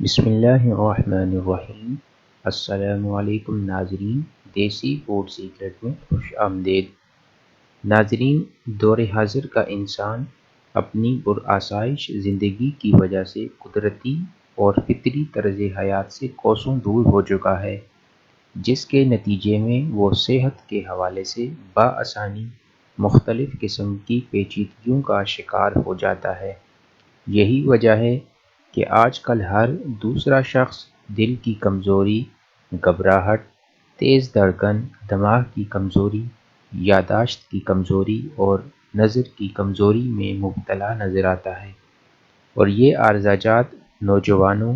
بسم اللہ الرحمن الرحیم۔ السلام علیکم ناظرین، دیسی فوڈ سیکرٹ میں خوش آمدید۔ ناظرین، دور حاضر کا انسان اپنی پرآسائش زندگی کی وجہ سے قدرتی اور فطری طرز حیات سے کوسوں دور ہو چکا ہے، جس کے نتیجے میں وہ صحت کے حوالے سے بآسانی مختلف قسم کی پیچیدگیوں کا شکار ہو جاتا ہے۔ یہی وجہ ہے کہ آج کل ہر دوسرا شخص دل کی کمزوری، گھبراہٹ، تیز دھڑکن، دماغ کی کمزوری، یادداشت کی کمزوری اور نظر کی کمزوری میں مبتلا نظر آتا ہے، اور یہ عارضات نوجوانوں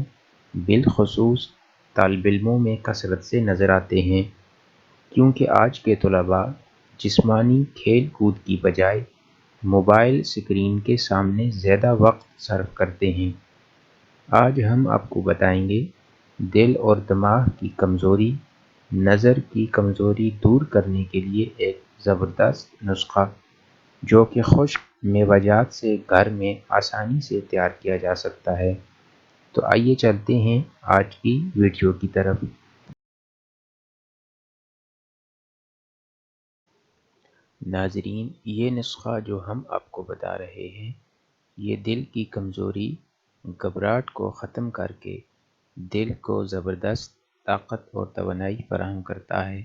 بالخصوص طالب علموں میں کثرت سے نظر آتے ہیں، کیونکہ آج کے طلباء جسمانی کھیل کود کی بجائے موبائل اسکرین کے سامنے زیادہ وقت صرف کرتے ہیں۔ آج ہم آپ کو بتائیں گے دل اور دماغ کی کمزوری، نظر کی کمزوری دور کرنے کے لیے ایک زبردست نسخہ، جو کہ خشک میوہ جات سے گھر میں آسانی سے تیار کیا جا سکتا ہے۔ تو آئیے چلتے ہیں آج کی ویڈیو کی طرف۔ ناظرین، یہ نسخہ جو ہم آپ کو بتا رہے ہیں، یہ دل کی کمزوری، گھبراہٹ کو ختم کر کے دل کو زبردست طاقت اور توانائی فراہم کرتا ہے،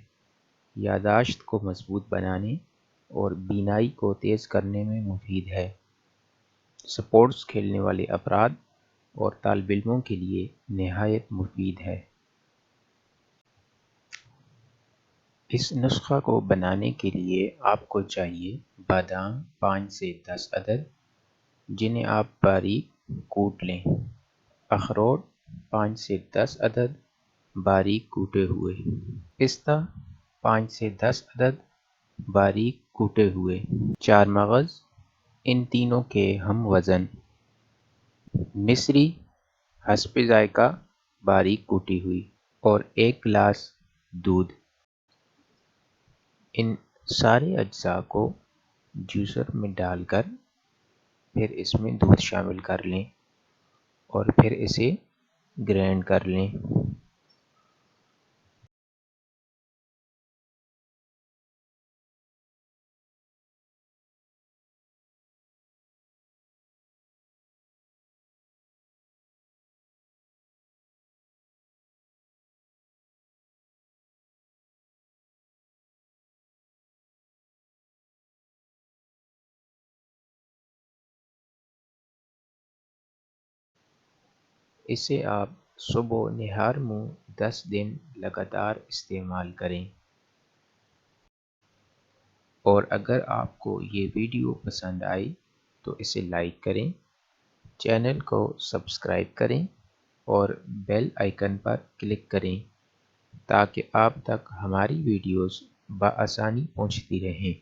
یادداشت کو مضبوط بنانے اور بینائی کو تیز کرنے میں مفید ہے۔ سپورٹس کھیلنے والے افراد اور طالب علموں کے لیے نہایت مفید ہے۔ اس نسخہ کو بنانے کے لیے آپ کو چاہیے بادام 5 سے 10 عدد، جنہیں آپ باریک کوٹ لیں۔ اخروٹ 5 سے 10 عدد باریک کوٹے ہوئے۔ پستہ 5 سے 10 عدد باریک کوٹے ہوئے۔ 4 مغز، ان تینوں کے ہم وزن۔ مصری حسب ذائقہ باریک کوٹی ہوئی، اور 1 گلاس دودھ۔ ان سارے اجزاء کو جوسر میں ڈال کر پھر اس میں دودھ شامل کر لیں اور پھر اسے گرینڈ کر لیں۔ اسے آپ صبح نہار منہ 10 دن لگاتار استعمال کریں۔ اور اگر آپ کو یہ ویڈیو پسند آئی تو اسے لائک کریں، چینل کو سبسکرائب کریں اور بیل آئیکن پر کلک کریں تاکہ آپ تک ہماری ویڈیوز بآسانی پہنچتی رہیں۔